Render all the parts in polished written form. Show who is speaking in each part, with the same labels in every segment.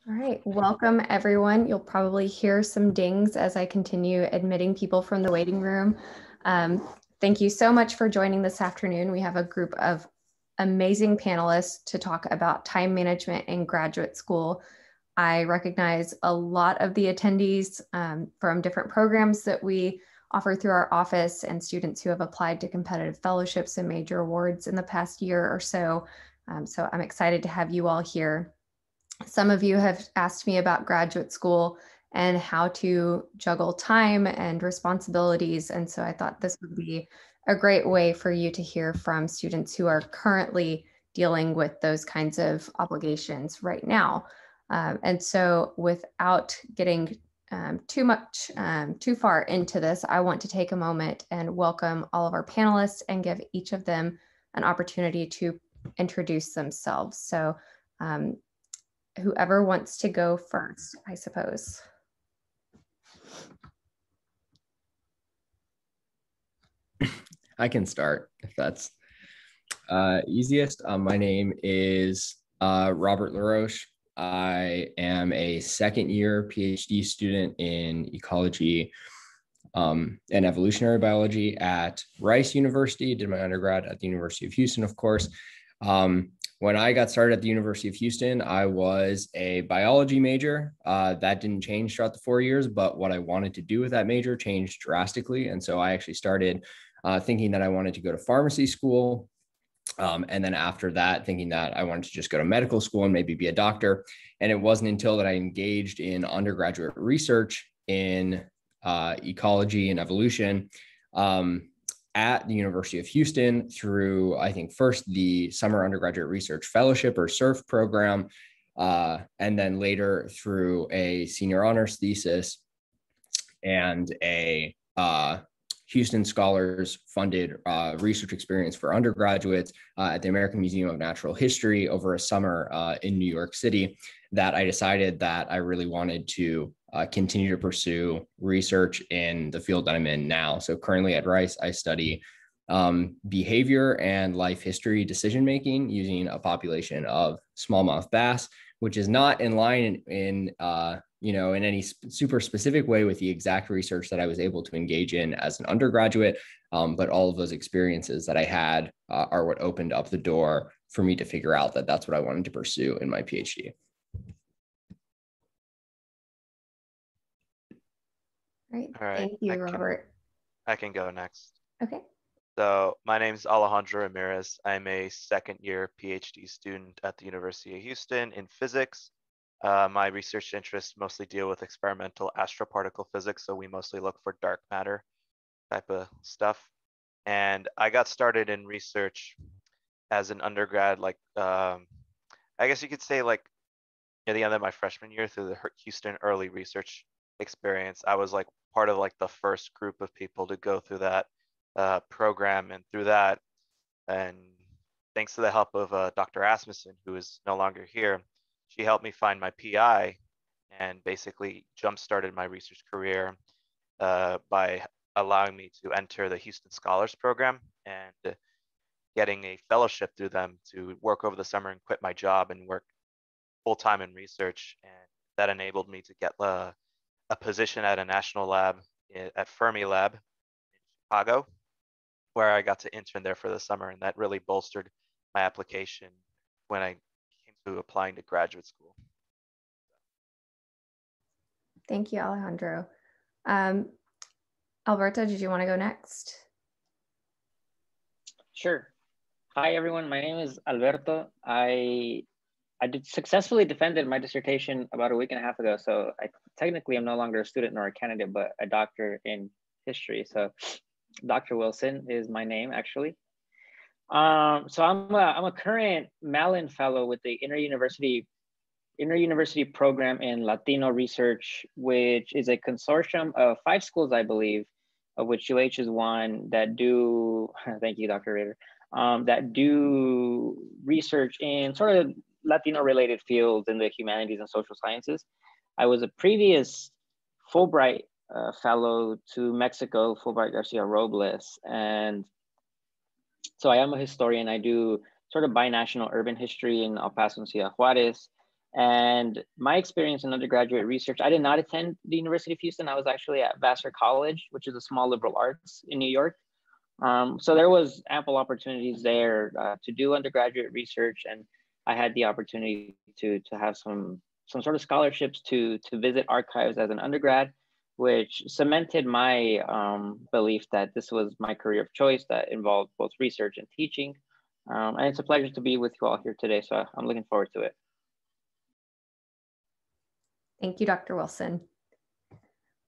Speaker 1: All right, welcome everyone. You'll probably hear some dings as I continue admitting people from the waiting room. Thank you so much for joining this afternoon. We have a group of amazing panelists to talk about time management in graduate school. I recognize a lot of the attendees from different programs that we offer through our office and students who have applied to competitive fellowships and major awards in the past year or so. So I'm excited to have you all here. Some of you have asked me about graduate school and how to juggle time and responsibilities. And so I thought this would be a great way for you to hear from students who are currently dealing with those kinds of obligations right now. And so without getting too far into this, I want to take a moment and welcome all of our panelists and give each of them an opportunity to introduce themselves. So whoever wants to go first, I suppose.
Speaker 2: I can start if that's easiest. My name is Robert Laroche. I am a second year PhD student in ecology and evolutionary biology at Rice University. Did my undergrad at the University of Houston, of course. When I got started at the University of Houston, I was a biology major. That didn't change throughout the 4 years, but what I wanted to do with that major changed drastically. And so I actually started thinking that I wanted to go to pharmacy school. And then after that, thinking that I wanted to just go to medical school and maybe be a doctor. And it wasn't until that I engaged in undergraduate research in ecology and evolution at the University of Houston through, I think, first the Summer Undergraduate Research Fellowship or SURF program, and then later through a senior honors thesis and a Houston Scholars funded research experience for undergraduates at the American Museum of Natural History over a summer in New York City, that I decided that I really wanted to continue to pursue research in the field that I'm in now. So currently at Rice, I study behavior and life history decision-making using a population of smallmouth bass, which is not in line in any super specific way with the exact research that I was able to engage in as an undergraduate. But all of those experiences that I had are what opened up the door for me to figure out that that's what I wanted to pursue in my PhD.
Speaker 1: Great.
Speaker 3: All right.
Speaker 1: Thank you, Robert.
Speaker 3: I can go next.
Speaker 1: Okay.
Speaker 3: So my name is Alejandra Ramirez. I'm a second year PhD student at the University of Houston in physics. My research interests mostly deal with experimental astroparticle physics, so we mostly look for dark matter type of stuff. And I got started in research as an undergrad, I guess you could say like near the end of my freshman year through the Houston early research experience. I was like part of like the first group of people to go through that program, and through that, and thanks to the help of Dr. Asmussen, who is no longer here, she helped me find my PI and basically jump-started my research career by allowing me to enter the Houston Scholars Program and getting a fellowship through them to work over the summer and quit my job and work full-time in research. And that enabled me to get a position at a national lab at Fermilab in Chicago, where I got to intern there for the summer. And that really bolstered my application when I came to applying to graduate school.
Speaker 1: Thank you, Alejandro. Alberta, did you want to go next?
Speaker 4: Sure. Hi, everyone. My name is Alberto. I successfully defended my dissertation about a week and a half ago. So technically I'm no longer a student nor a candidate, but a doctor in history. So Dr. Wilson is my name, actually. So I'm a current Mellon Fellow with the Inter-University Program in Latino Research, which is a consortium of 5 schools, I believe, of which UH is one, that do, thank you, Dr. Rader, that do research in sort of Latino-related fields in the humanities and social sciences. I was a previous Fulbright fellow to Mexico, Fulbright Garcia Robles. And so I am a historian. I do sort of binational urban history in El Paso and Ciudad Juarez. And my experience in undergraduate research, I did not attend the University of Houston. I was actually at Vassar College, which is a small liberal arts in New York. So there was ample opportunities there to do undergraduate research, and I had the opportunity to have some sort of scholarships to visit archives as an undergrad, which cemented my belief that this was my career of choice that involved both research and teaching. And it's a pleasure to be with you all here today, so I'm looking forward to it.
Speaker 1: Thank you, Dr. Wilson.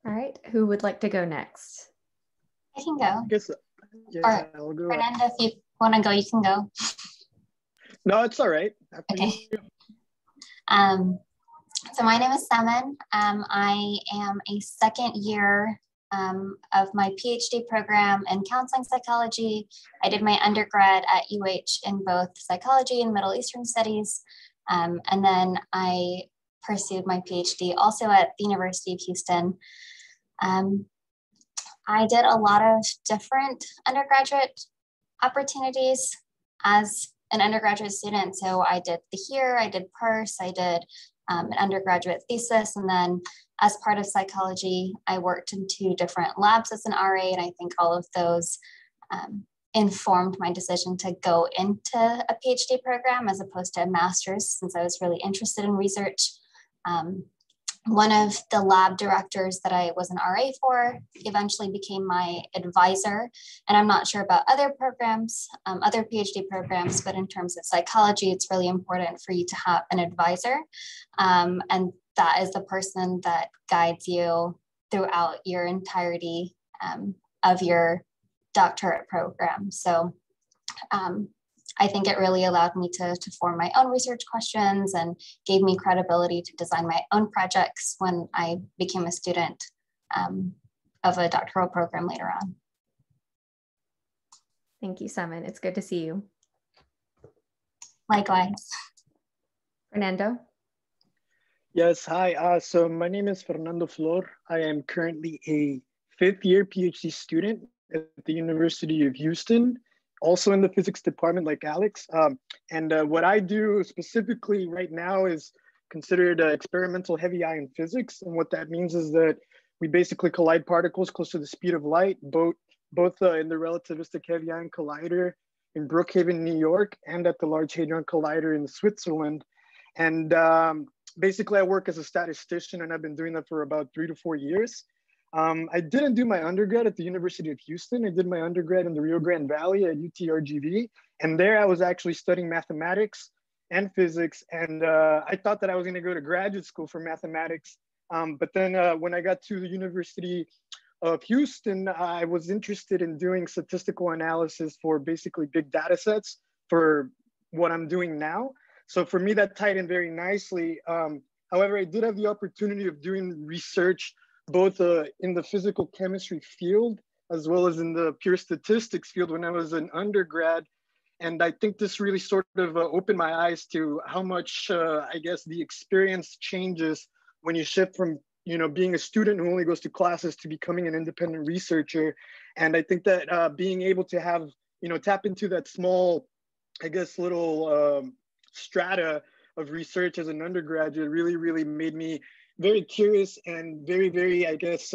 Speaker 1: All right, who would like to go next?
Speaker 5: I can go.
Speaker 6: Yeah, I'll go.
Speaker 5: Fernando, if you want to go, you can go.
Speaker 6: No, it's all right.
Speaker 5: Okay. So my name is Semen. I am a second year of my PhD program in counseling psychology. I did my undergrad at UH in both psychology and Middle Eastern studies. And then I pursued my PhD also at the University of Houston. I did a lot of different undergraduate opportunities as an undergraduate student. So I did the HERE, I did PERS, I did an undergraduate thesis. And then as part of psychology, I worked in 2 different labs as an RA. And I think all of those informed my decision to go into a PhD program as opposed to a master's, since I was really interested in research. One of the lab directors that I was an RA for eventually became my advisor. And I'm not sure about other programs, other PhD programs, but in terms of psychology, it's really important for you to have an advisor. And that is the person that guides you throughout your entirety of your doctorate program. So I think it really allowed me to form my own research questions and gave me credibility to design my own projects when I became a student of a doctoral program later on.
Speaker 1: Thank you, Semen. It's good to see you.
Speaker 5: Likewise.
Speaker 1: Fernando?
Speaker 6: Yes, hi. So my name is Fernando Flor. I am currently a 5th year PhD student at the University of Houston, also in the physics department like Alex. What I do specifically right now is considered experimental heavy ion physics. And what that means is that we basically collide particles close to the speed of light, both in the relativistic heavy ion collider in Brookhaven, New York, and at the Large Hadron Collider in Switzerland. And basically I work as a statistician, and I've been doing that for about 3 to 4 years. I didn't do my undergrad at the University of Houston. I did my undergrad in the Rio Grande Valley at UTRGV. And there I was actually studying mathematics and physics. And I thought that I was gonna go to graduate school for mathematics. But then when I got to the University of Houston, I was interested in doing statistical analysis for basically big data sets for what I'm doing now. So for me, that tied in very nicely. However, I did have the opportunity of doing research both in the physical chemistry field as well as in the pure statistics field when I was an undergrad. And I think this really sort of opened my eyes to how much, I guess, the experience changes when you shift from, being a student who only goes to classes to becoming an independent researcher. And I think that being able to have, tap into that small, I guess, little strata of research as an undergraduate really made me very curious and very, I guess,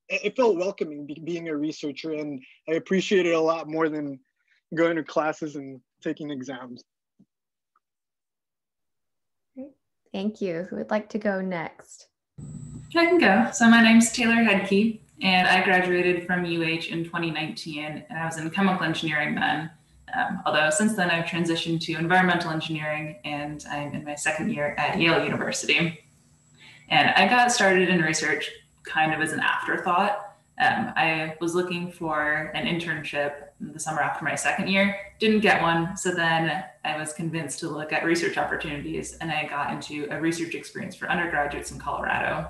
Speaker 6: it felt welcoming being a researcher, and I appreciate it a lot more than going to classes and taking exams.
Speaker 1: Great. Thank you. Who would like to go next?
Speaker 7: I can go. So my name's Taylor Hedke, and I graduated from UH in 2019, and I was in chemical engineering then. Although since then I've transitioned to environmental engineering, and I'm in my 2nd year at Yale University. And I got started in research kind of as an afterthought. I was looking for an internship in the summer after my 2nd year, didn't get one. So then I was convinced to look at research opportunities, and I got into a research experience for undergraduates in Colorado.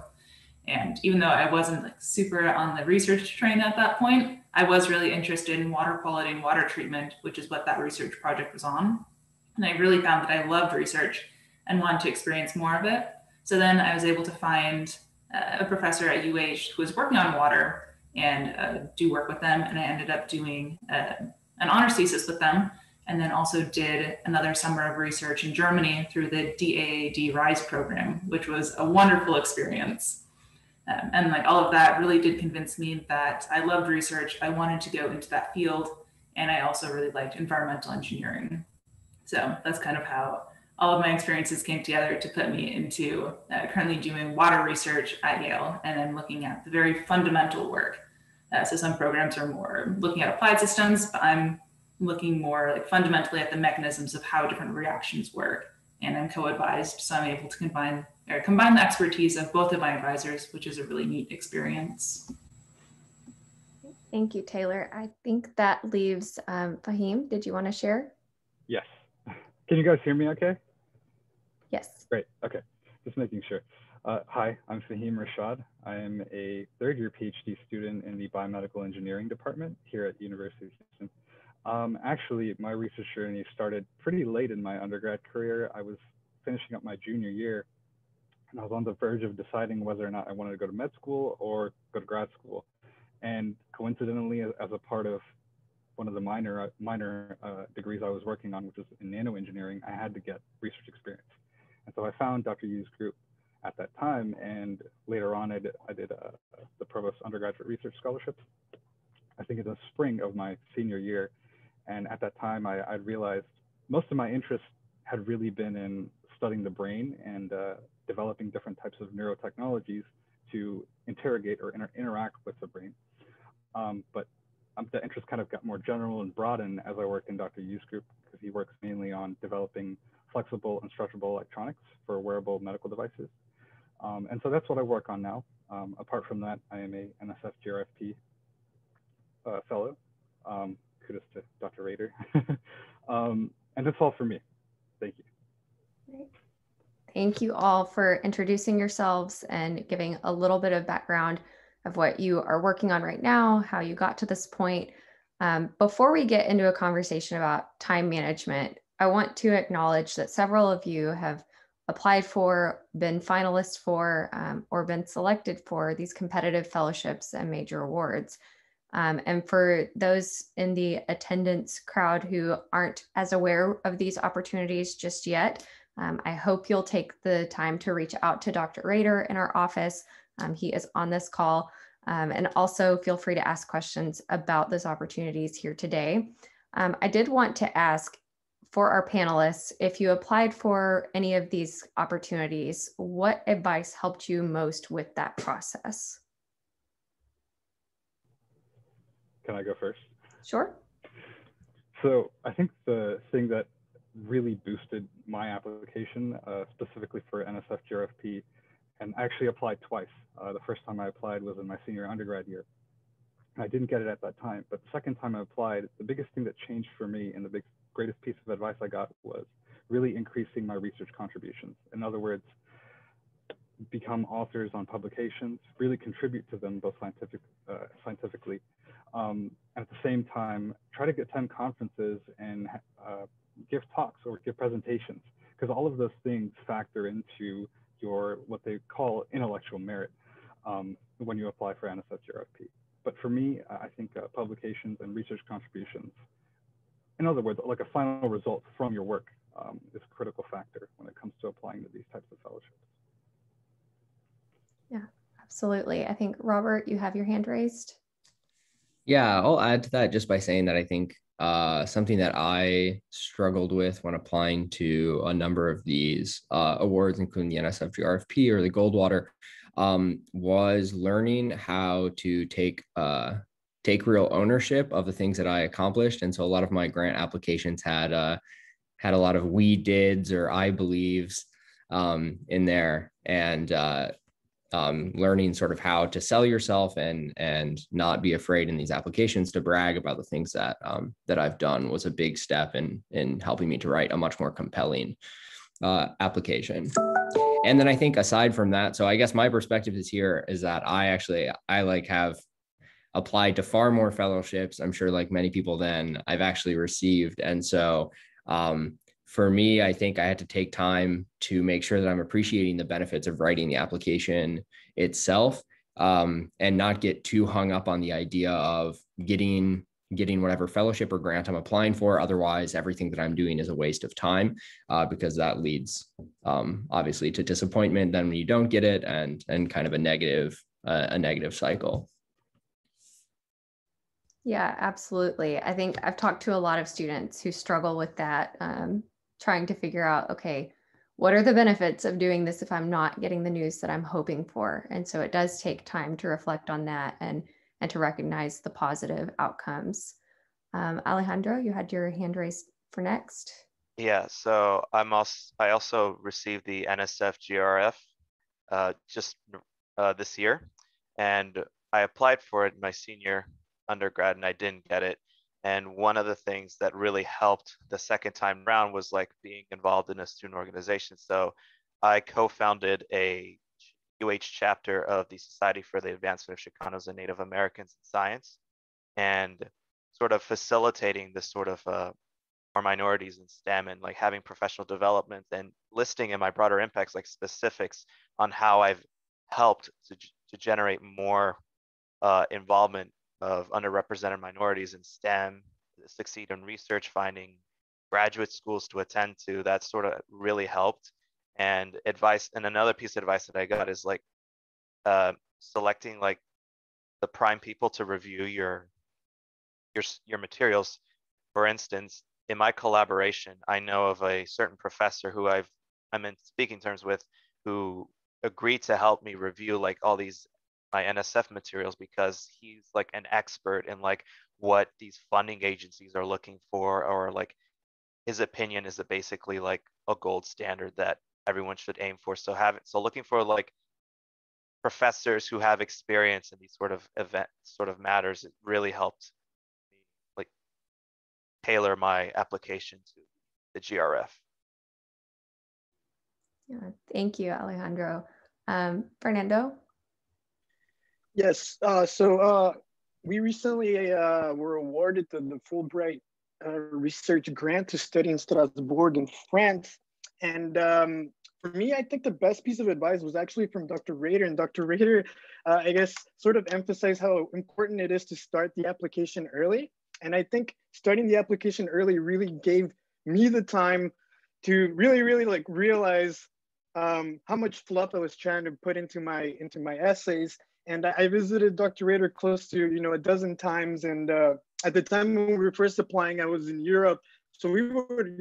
Speaker 7: And even though I wasn't super on the research train at that point, I was really interested in water quality and water treatment, which is what that research project was on. And I really found that I loved research and wanted to experience more of it. So then I was able to find a professor at UH who was working on water and do work with them. And I ended up doing an honors thesis with them. and then also did another summer of research in Germany through the DAAD RISE program, which was a wonderful experience. And like all of that really did convince me that I loved research. I wanted to go into that field. And I also really liked environmental engineering. So that's kind of how all of my experiences came together to put me into currently doing water research at Yale and then looking at the very fundamental work. So some programs are more looking at applied systems, but I'm looking more like fundamentally at the mechanisms of how different reactions work. And I'm co-advised, so I'm able to combine the expertise of both of my advisors, which is a really neat experience.
Speaker 1: Thank you, Taylor. I think that leaves Fahim. Did you want to share?
Speaker 8: Yes. Can you guys hear me okay?
Speaker 1: Yes.
Speaker 8: Great. Okay. Just making sure. Hi, I'm Fahim Rashad. I am a third-year PhD student in the biomedical engineering department here at the University of Houston. Actually, my research journey started pretty late in my undergrad career. I was finishing up my junior year, and I was on the verge of deciding whether or not I wanted to go to med school or go to grad school. And coincidentally, as a part of one of the minor degrees I was working on, which was in nanoengineering, I had to get research experience. And so I found Dr. Yu's group at that time, and later on I did the Provost Undergraduate Research Scholarships, I think in the spring of my senior year. And at that time, I realized most of my interest had really been in studying the brain and developing different types of neurotechnologies to interrogate or interact with the brain. But the interest kind of got more general and broadened as I worked in Dr. Yu's group, because he works mainly on developing flexible and stretchable electronics for wearable medical devices. And so that's what I work on now. Apart from that, I am a NSF GRFP fellow. Kudos to Dr. Rader. And that's all for me. Thank you.
Speaker 1: Great. Thank you all for introducing yourselves and giving a little bit of background of what you are working on right now, how you got to this point. Before we get into a conversation about time management, I want to acknowledge that several of you have applied for, been finalists for, or been selected for these competitive fellowships and major awards. And for those in the attendance crowd who aren't as aware of these opportunities just yet, I hope you'll take the time to reach out to Dr. Rader in our office. He is on this call. And also feel free to ask questions about those opportunities here today. I did want to ask for our panelists, if you applied for any of these opportunities, what advice helped you most with that process?
Speaker 8: Can I go first?
Speaker 1: Sure.
Speaker 8: So I think the thing that really boosted my application, specifically for NSF GRFP, and I actually applied twice. The first time I applied was in my senior undergrad year. I didn't get it at that time, but the second time I applied, the biggest thing that changed for me and the greatest piece of advice I got was really increasing my research contributions. In other words, become authors on publications, really contribute to them both scientifically. At the same time, try to attend conferences and give talks or give presentations, because all of those things factor into your what they call intellectual merit when you apply for NSF GRFP. But for me, I think publications and research contributions, in other words, like a final result from your work, is a critical factor when it comes to applying to these types of fellowships.
Speaker 1: Yeah, absolutely. I think, Robert, you have your hand raised.
Speaker 2: Yeah, I'll add to that just by saying that I think something that I struggled with when applying to a number of these awards, including the NSF GRFP or the Goldwater, was learning how to take real ownership of the things that I accomplished. And so a lot of my grant applications had a lot of we dids or I believes in there, and learning sort of how to sell yourself and not be afraid in these applications to brag about the things that I've done was a big step in helping me to write a much more compelling application. And then I think aside from that, so I guess my perspective is that I like have applied to far more fellowships, I'm sure, like many people, than I've actually received. And so for me, I think I had to take time to make sure that I'm appreciating the benefits of writing the application itself, and not get too hung up on the idea of getting getting whatever fellowship or grant I'm applying for. Otherwise, everything that I'm doing is a waste of time, because that leads obviously to disappointment then when you don't get it, and kind of a negative cycle.
Speaker 1: Yeah, absolutely. I think I've talked to a lot of students who struggle with that, trying to figure out, okay, what are the benefits of doing this if I'm not getting the news that I'm hoping for? And so it does take time to reflect on that and to recognize the positive outcomes. Alejandro, you had your hand raised for next.
Speaker 3: Yeah, so I also received the NSF GRF just this year, and I applied for it my senior undergrad and I didn't get it. And one of the things that really helped the second time around was like being involved in a student organization. So I co-founded a UH chapter of the Society for the Advancement of Chicanos and Native Americans in Science, and sort of facilitating this sort of more minorities in STEM, and like having professional development and listing in my broader impacts like specifics on how I've helped to generate more involvement of underrepresented minorities in STEM, succeed in research, finding graduate schools to attend to. That sort of really helped. And advice, and another piece of advice that I got is like selecting like the prime people to review your materials. For instance, in my collaboration, I know of a certain professor who I'm in speaking terms with, who agreed to help me review like all these my NSF materials, because he's like an expert in like what these funding agencies are looking for, or like his opinion is basically like a gold standard that everyone should aim for. So looking for like professors who have experience in these sort of matters, it really helped me like tailor my application to the GRF.
Speaker 1: Yeah, thank you, Alejandro. Fernando?
Speaker 6: Yes, we recently were awarded the Fulbright research grant to study in Strasbourg in France. And for me, I think the best piece of advice was actually from Dr. Rader. And Dr. Rader, I guess, sort of emphasized how important it is to start the application early. And I think starting the application early really gave me the time to really like realize how much fluff I was trying to put into my essays. And I visited Dr. Rader close to, a dozen times. And at the time when we were first applying, I was in Europe. So we would,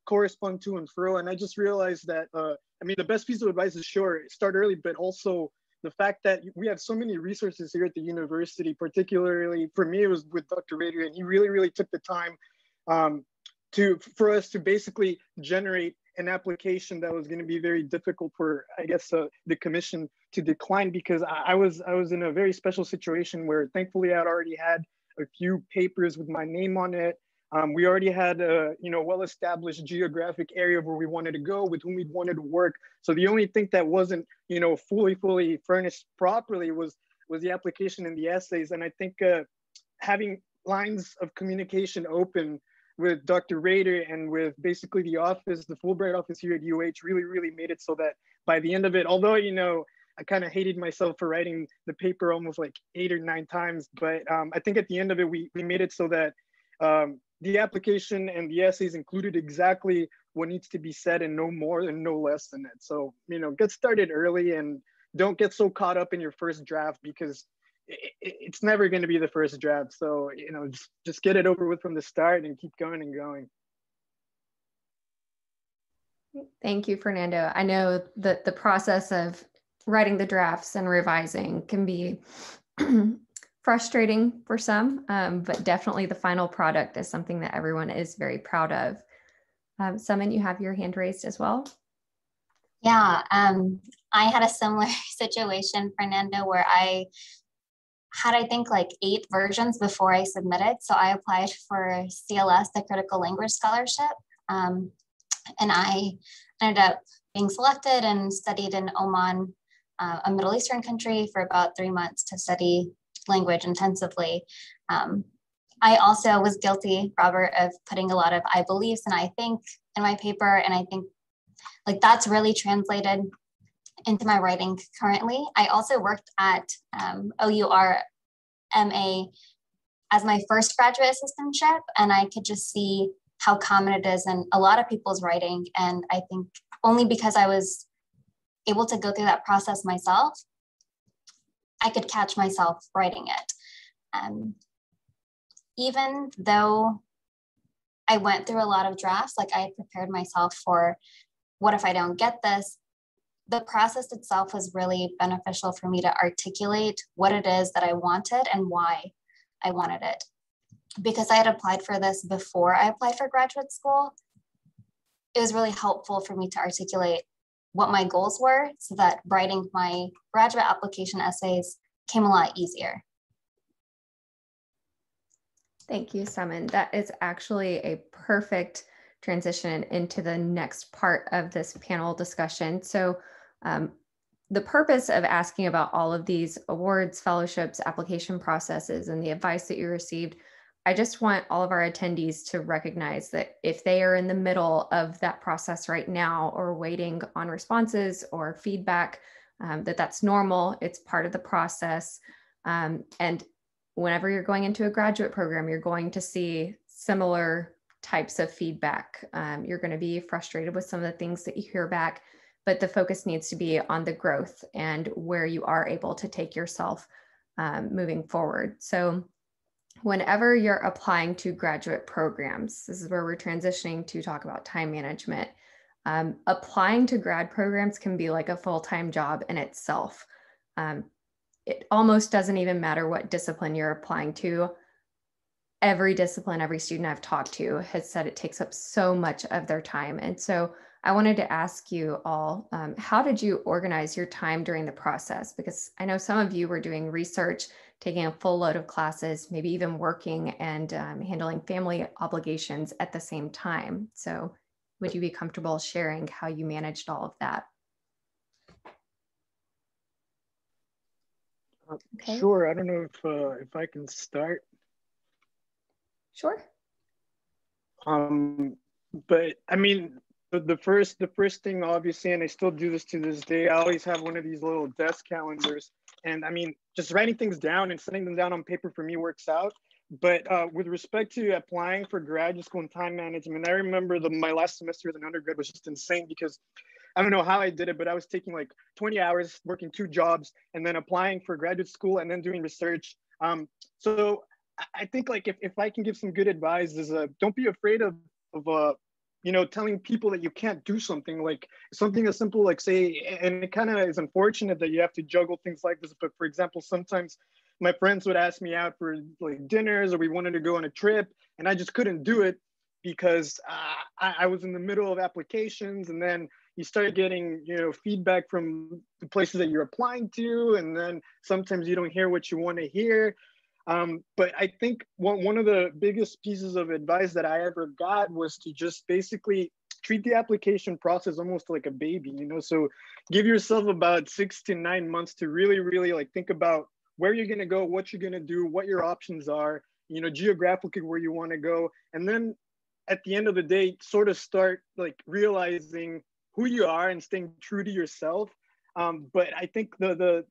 Speaker 6: correspond to and fro. And I just realized that, the best piece of advice is sure, start early, but also the fact that we have so many resources here at the university, particularly for me, it was with Dr. Rader, and he really took the time for us to basically generate an application that was going to be very difficult for, I guess, the commission to decline, because I was in a very special situation where thankfully I'd already had a few papers with my name on it. We already had a well-established geographic area where we wanted to go, with whom we wanted to work. So the only thing that wasn't fully furnished properly was the application and the essays. And I think having lines of communication open with Dr. Rader and with basically the office, the Fulbright office here at UH, really made it so that by the end of it, although, I kind of hated myself for writing the paper almost like 8 or 9 times, but I think at the end of it, we made it so that the application and the essays included exactly what needs to be said, and no more and no less than it. So, get started early and don't get so caught up in your first draft, because it's never going to be the first draft. So, just get it over with from the start and keep going and going.
Speaker 1: Thank you, Fernando. I know that the process of writing the drafts and revising can be frustrating for some, but definitely the final product is something that everyone is very proud of. Summon, you have your hand raised as well.
Speaker 5: Yeah, I had a similar situation, Fernando, where I had, I think, like 8 versions before I submitted. So I applied for CLS, the Critical Language Scholarship, and I ended up being selected and studied in Oman, a Middle Eastern country, for about 3 months to study language intensively. I also was guilty, Robert, of putting a lot of I believes and I think in my paper, and I think like that's really translated into my writing currently. I also worked at OUR MA as my first graduate assistantship, and I could just see how common it is in a lot of people's writing. And I think only because I was able to go through that process myself, I could catch myself writing it. Even though I went through a lot of drafts, like I had prepared myself for what if I don't get this, the process itself was really beneficial for me to articulate what it is that I wanted and why I wanted it. Because I had applied for this before I applied for graduate school, it was really helpful for me to articulate what my goals were so that writing my graduate application essays came a lot easier.
Speaker 1: Thank you, Simon. That is actually a perfect transition into the next part of this panel discussion. So the purpose of asking about all of these awards, fellowships, application processes, and the advice that you received, I just want all of our attendees to recognize that if they are in the middle of that process right now or waiting on responses or feedback, that's normal. It's part of the process. And whenever you're going into a graduate program, you're going to see similar types of feedback. You're going to be frustrated with some of the things that you hear back, but the focus needs to be on the growth and where you are able to take yourself moving forward. So whenever you're applying to graduate programs, this is where we're transitioning to talk about time management. Applying to grad programs can be like a full-time job in itself. It almost doesn't even matter what discipline you're applying to. Every discipline, every student I've talked to has said it takes up so much of their time. And so I wanted to ask you all, how did you organize your time during the process? Because I know some of you were doing research, taking a full load of classes, maybe even working and handling family obligations at the same time. So would you be comfortable sharing how you managed all of that?
Speaker 6: Okay. Sure. I don't know if I can start.
Speaker 1: Sure.
Speaker 6: But I mean, the first thing, obviously, and I still do this to this day, I always have one of these little desk calendars. And I mean, just writing things down and setting them down on paper for me works out. But with respect to applying for graduate school and time management, I remember my last semester as an undergrad was just insane because I don't know how I did it, but I was taking like 20 hours, working 2 jobs, and then applying for graduate school and then doing research. So I think like if I can give some good advice is don't be afraid of you know, telling people that you can't do something, like something as simple like say, and it kind of is unfortunate that you have to juggle things like this. But for example, sometimes my friends would ask me out for like dinners or we wanted to go on a trip and I just couldn't do it because I was in the middle of applications, and then you start getting, you know, feedback from the places that you're applying to, and then sometimes you don't hear what you want to hear. But I think one of the biggest pieces of advice that I ever got was to just basically treat the application process almost like a baby, you know? So give yourself about 6 to 9 months to really like think about where you're gonna go, what you're gonna do, what your options are, you know, geographically where you wanna go. And then at the end of the day, sort of start like realizing who you are and staying true to yourself. But I think the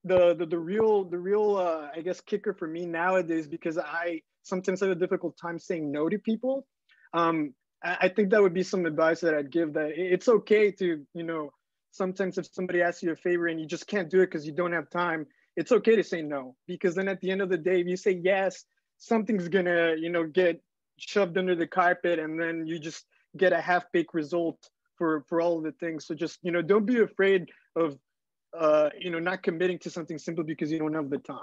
Speaker 6: real I guess kicker for me nowadays, because I sometimes have a difficult time saying no to people. I think that would be some advice that I'd give, that it's okay to, you know, sometimes if somebody asks you a favor and you just can't do it because you don't have time, it's okay to say no, because then at the end of the day, if you say yes, something's gonna, you know, get shoved under the carpet and then you just get a half-baked result for all of the things. So just, you know, don't be afraid of you know, not committing to something simply because you don't have the time.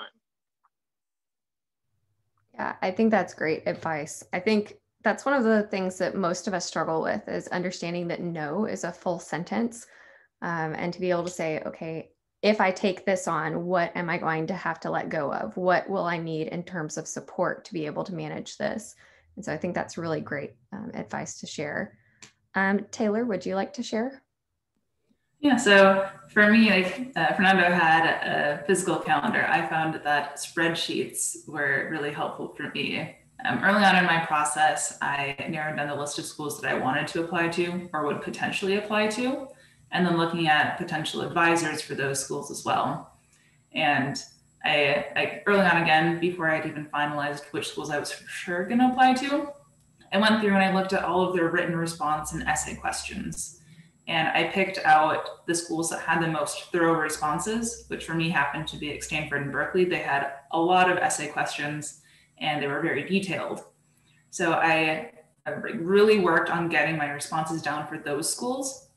Speaker 1: Yeah, I think that's great advice. I think that's one of the things that most of us struggle with, is understanding that no is a full sentence, and to be able to say, okay, if I take this on, what am I going to have to let go of? What will I need in terms of support to be able to manage this? And so I think that's really great advice to share. Taylor, would you like to share?
Speaker 7: Yeah, so for me, like Fernando had a physical calendar. I found that spreadsheets were really helpful for me. Early on in my process, I narrowed down the list of schools that I wanted to apply to or would potentially apply to, and then looking at potential advisors for those schools as well. And I early on again, before I'd even finalized which schools I was for sure going to apply to, I went through and I looked at all of their written response and essay questions. And I picked out the schools that had the most thorough responses, which for me happened to be at Stanford and Berkeley. They had a lot of essay questions and they were very detailed. So I really worked on getting my responses down for those schools.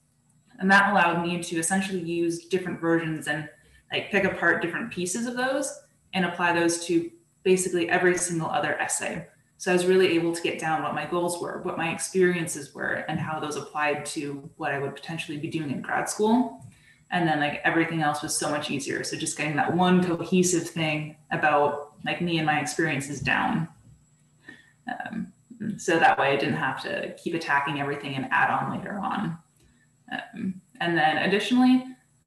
Speaker 7: And that allowed me to essentially use different versions and like pick apart different pieces of those and apply those to basically every single other essay. So I was really able to get down what my goals were, what my experiences were, and how those applied to what I would potentially be doing in grad school. And then like everything else was so much easier. So just getting that one cohesive thing about like me and my experiences down. So that way I didn't have to keep attacking everything and add on later on. And then additionally,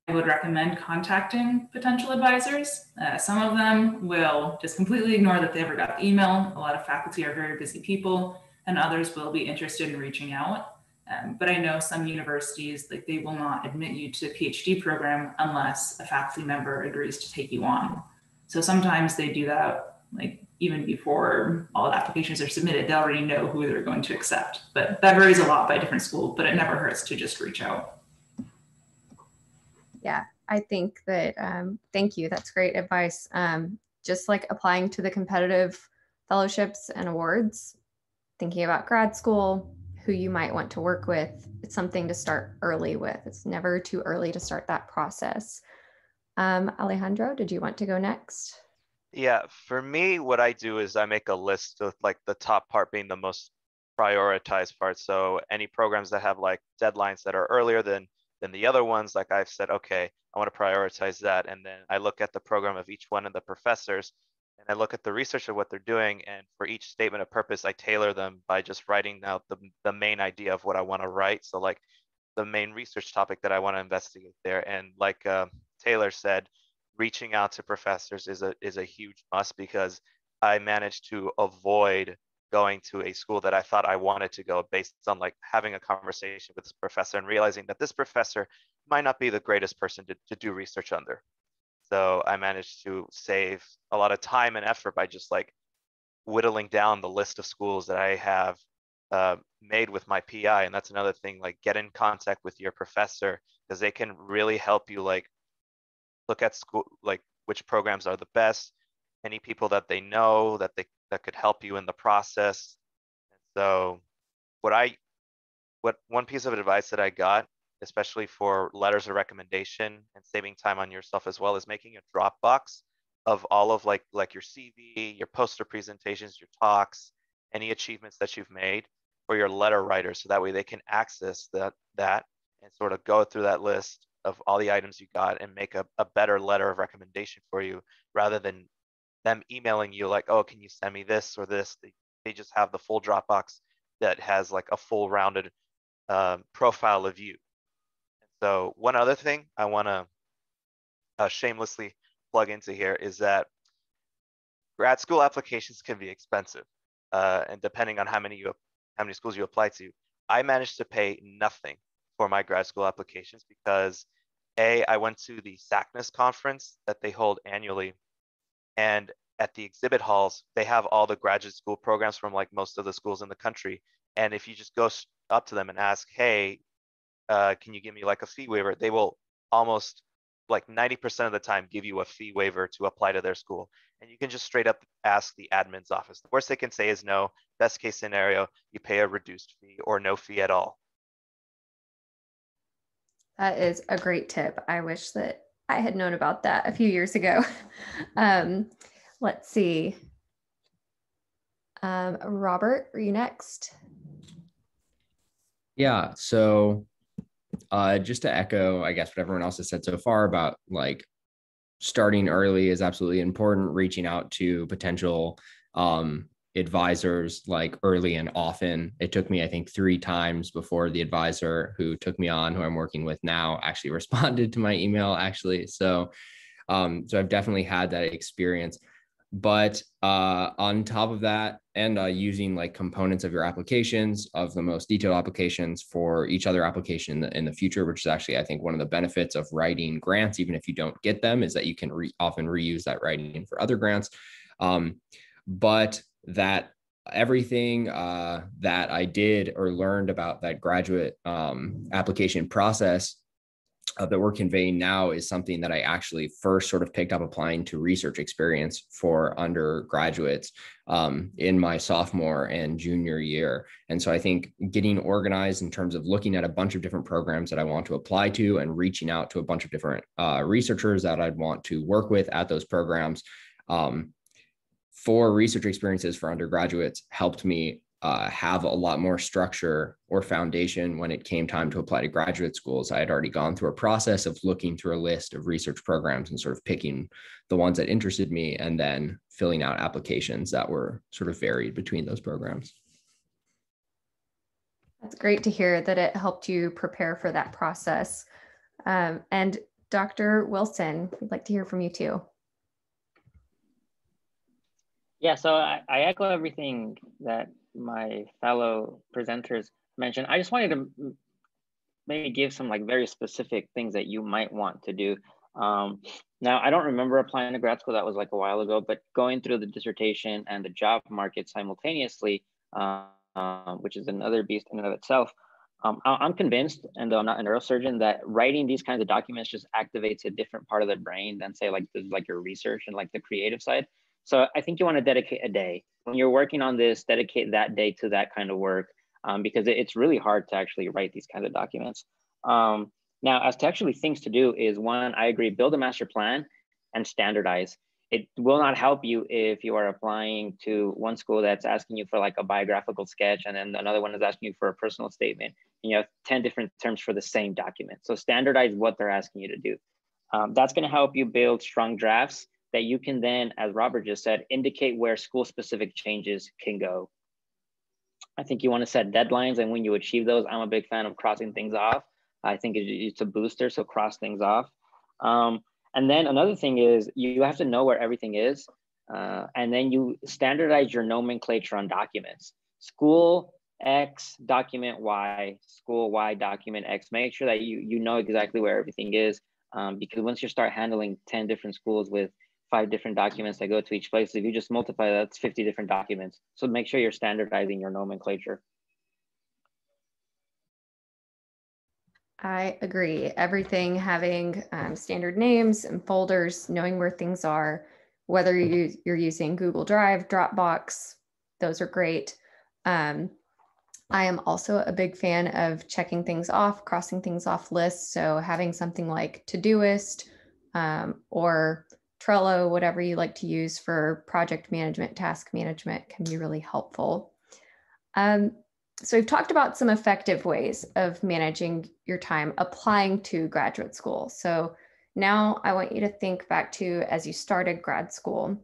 Speaker 7: I would recommend contacting potential advisors. Some of them will just completely ignore that they ever got the email. A lot of faculty are very busy people, and others will be interested in reaching out. But I know some universities, like they will not admit you to a PhD program unless a faculty member agrees to take you on. So sometimes they do that, like even before all the applications are submitted, they already know who they're going to accept. But that varies a lot by different schools, but it never hurts to just reach out.
Speaker 1: Yeah, I think that, thank you, that's great advice. Just like applying to the competitive fellowships and awards, thinking about grad school, who you might want to work with, it's something to start early with. It's never too early to start that process. Alejandro, did you want to go next?
Speaker 3: Yeah, for me, what I do is I make a list of like the top part being the most prioritized part. So any programs that have like deadlines that are earlier than the other ones, like I've said, okay, I want to prioritize that. And then I look at the program of each one of the professors and I look at the research of what they're doing. And for each statement of purpose, I tailor them by just writing out the main idea of what I want to write. So like the main research topic that I want to investigate there. And like Taylor said, reaching out to professors is a huge must, because I managed to avoid going to a school that I thought I wanted to go based on like having a conversation with this professor and realizing that this professor might not be the greatest person to do research under. So I managed to save a lot of time and effort by just like whittling down the list of schools that I have made with my PI. And that's another thing, like get in contact with your professor, because they can really help you like look at school, like which programs are the best, any people that they know that could help you in the process. So one piece of advice that I got, especially for letters of recommendation and saving time on yourself as well, is making a Dropbox of all of like your CV, your poster presentations, your talks, any achievements that you've made for your letter writers. So that way they can access that and sort of go through that list of all the items you got and make a better letter of recommendation for you, rather than them emailing you like, oh, can you send me this or this? They just have the full Dropbox that has like a full rounded profile of you. And so one other thing I want to shamelessly plug into here is that grad school applications can be expensive, and depending on how many schools you apply to. I managed to pay nothing for my grad school applications because I went to the SACNAS conference that they hold annually, and at the exhibit halls, they have all the graduate school programs from like most of the schools in the country. And if you just go up to them and ask, hey, can you give me like a fee waiver? They will almost like 90% of the time give you a fee waiver to apply to their school. And you can just straight up ask the admin's office. The worst they can say is no. Best case scenario, you pay a reduced fee or no fee at all.
Speaker 1: That is a great tip. I wish that I had known about that a few years ago. Let's see. Robert, are you next?
Speaker 2: Yeah, so just to echo, I guess, what everyone else has said so far about like starting early is absolutely important. Reaching out to potential advisors like early and often. It took me, I think, 3 times before the advisor who took me on, who I'm working with now, actually responded to my email actually. So I've definitely had that experience. But on top of that, and using like components of your applications, of the most detailed applications for each other application in the future, which is actually, I think, one of the benefits of writing grants, even if you don't get them, is that you can often reuse that writing for other grants. But that everything that I did or learned about that graduate application process that we're conveying now is something that I actually first sort of picked up applying to research experience for undergraduates in my sophomore and junior year. And so I think getting organized in terms of looking at a bunch of different programs that I want to apply to and reaching out to a bunch of different researchers that I'd want to work with at those programs for research experiences for undergraduates helped me have a lot more structure or foundation when it came time to apply to graduate schools. I had already gone through a process of looking through a list of research programs and sort of picking the ones that interested me and then filling out applications that were sort of varied between those programs.
Speaker 1: That's great to hear that it helped you prepare for that process. And Dr. Wilson, we'd like to hear from you too.
Speaker 4: Yeah, so I echo everything that my fellow presenters mentioned. I just wanted to maybe give some like very specific things that you might want to do. Now, I don't remember applying to grad school, that was like a while ago, but going through the dissertation and the job market simultaneously, which is another beast in and of itself, I'm convinced, and though I'm not a neurosurgeon, that writing these kinds of documents just activates a different part of the brain than say like your research and like the creative side. So I think you want to dedicate a day. When you're working on this, dedicate that day to that kind of work because it's really hard to actually write these kinds of documents. Now, as to actually things to do is one, I agree, build a master plan and standardize. It will not help you if you are applying to one school that's asking you for like a biographical sketch and then another one is asking you for a personal statement. And you have 10 different terms for the same document. So standardize what they're asking you to do. That's going to help you build strong drafts that you can then, as Robert just said, indicate where school-specific changes can go. I think you want to set deadlines, and when you achieve those, I'm a big fan of crossing things off. I think it's a booster, so cross things off. And then another thing is you have to know where everything is, and then you standardize your nomenclature on documents. School X, document Y, school Y, document X. Make sure that you know exactly where everything is, because once you start handling 10 different schools with 5 different documents that go to each place, if you just multiply that, that's 50 different documents. So make sure you're standardizing your nomenclature.
Speaker 1: I agree. Everything having standard names and folders, knowing where things are, whether you're using Google Drive, Dropbox, those are great. I am also a big fan of checking things off, crossing things off lists. So having something like Todoist or Trello, whatever you like to use for project management, task management can be really helpful. So we've talked about some effective ways of managing your time applying to graduate school. So now I want you to think back to as you started grad school.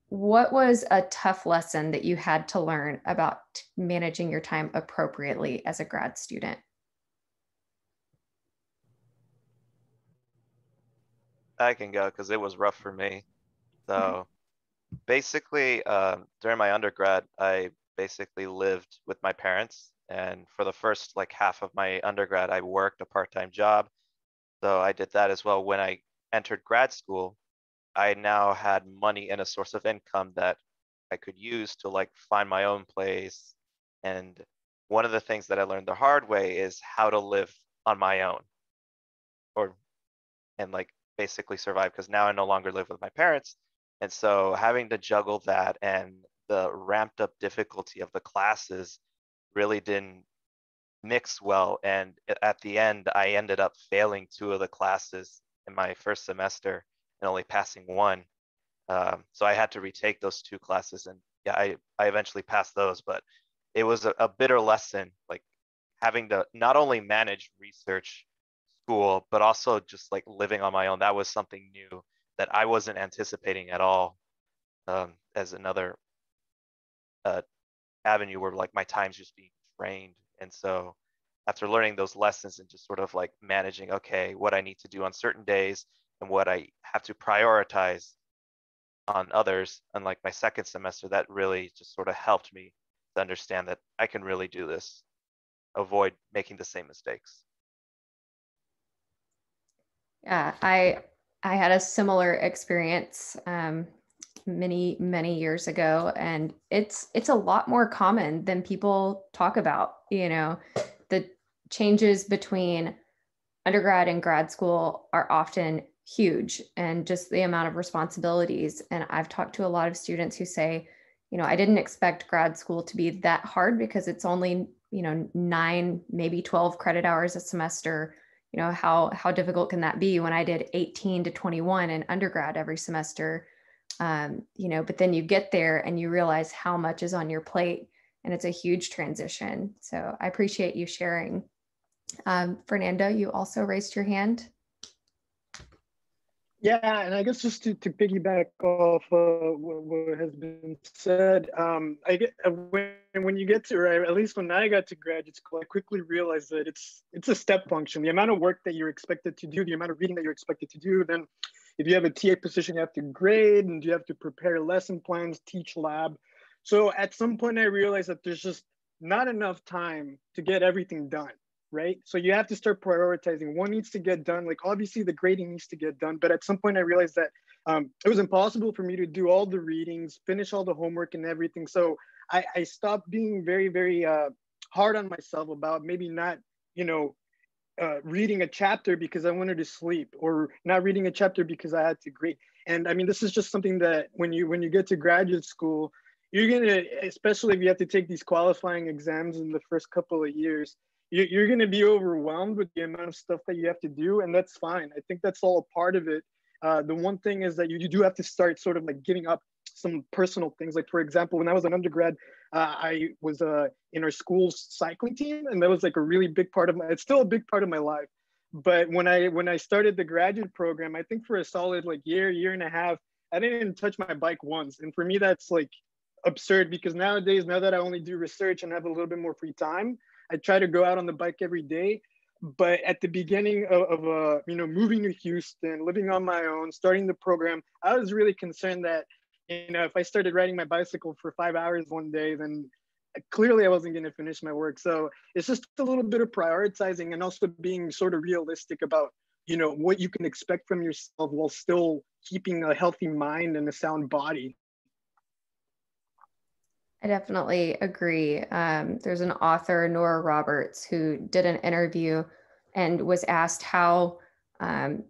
Speaker 1: What was a tough lesson that you had to learn about managing your time appropriately as a grad student?
Speaker 3: I can go because it was rough for me. So basically, during my undergrad, I basically lived with my parents. And for the first like half of my undergrad, I worked a part-time job. So I did that as well. When I entered grad school, I now had money and a source of income that I could use to like find my own place. And one of the things that I learned the hard way is how to live on my own and like basically survive, because now I no longer live with my parents. And so having to juggle that and the ramped up difficulty of the classes really didn't mix well. And at the end, I ended up failing 2 of the classes in my first semester and only passing 1. So I had to retake those 2 classes. And yeah, I eventually passed those, but it was a bitter lesson, like having to not only manage research school, but also just like living on my own. That was something new that I wasn't anticipating at all, as another avenue where like my time's just being drained. And so after learning those lessons and just sort of like managing, okay, what I need to do on certain days and what I have to prioritize, on others. And like my second semester, that really just sort of helped me to understand that I can really do this, avoid making the same mistakes.
Speaker 1: Yeah, I had a similar experience many years ago, and it's a lot more common than people talk about. You know, the changes between undergrad and grad school are often huge, and just the amount of responsibilities. And I've talked to a lot of students who say, you know, I didn't expect grad school to be that hard because it's only, you know, 9, maybe 12 credit hours a semester. You know, how difficult can that be when I did 18 to 21 in undergrad every semester? You know, but then you get there and you realize how much is on your plate, and it's a huge transition. So I appreciate you sharing. Fernando, you also raised your hand.
Speaker 6: Yeah, and I guess just to piggyback off what has been said, I get when you get to, or at least when I got to graduate school, I quickly realized that it's a step function. The amount of work that you're expected to do, the amount of reading that you're expected to do, then if you have a TA position, you have to grade and you have to prepare lesson plans, teach lab. So at some point, I realized that there's just not enough time to get everything done. Right? So you have to start prioritizing. One needs to get done. Like obviously the grading needs to get done, but at some point I realized that it was impossible for me to do all the readings, finish all the homework and everything. So I stopped being very hard on myself about maybe not, you know, reading a chapter because I wanted to sleep, or not reading a chapter because I had to grade. And I mean, this is just something that when you get to graduate school, you're gonna, especially if you have to take these qualifying exams in the first couple of years, you're going to be overwhelmed with the amount of stuff that you have to do, and that's fine. I think that's all a part of it. The one thing is that you do have to start sort of like giving up some personal things. Like for example, when I was an undergrad, I was in our school's cycling team, and that was like a really big part of it's still a big part of my life. But when I started the graduate program, I think for a solid like year and a half, I didn't touch my bike once. And for me, that's like absurd, because nowadays, now that I only do research and have a little bit more free time, I try to go out on the bike every day. But at the beginning of you know, moving to Houston, living on my own, starting the program, I was really concerned that, you know, if I started riding my bicycle for 5 hours one day, then clearly I wasn't going to finish my work. So it's just a little bit of prioritizing, and also being sort of realistic about, you know, what you can expect from yourself while still keeping a healthy mind and a sound body.
Speaker 1: I definitely agree. There's an author, Nora Roberts, who did an interview and was asked how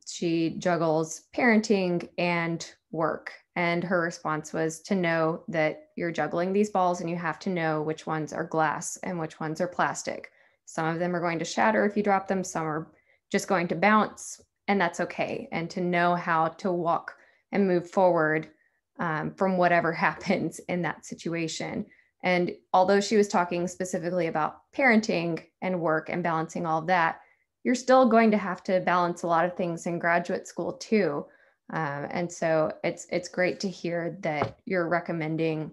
Speaker 1: she juggles parenting and work. And her response was to know that you're juggling these balls and you have to know which ones are glass and which ones are plastic. Some of them are going to shatter if you drop them, some are just going to bounce, and that's okay. And to know how to walk and move forward from whatever happens in that situation. And although she was talking specifically about parenting and work and balancing all of that, you're still going to have to balance a lot of things in graduate school too. And so it's great to hear that you're recommending,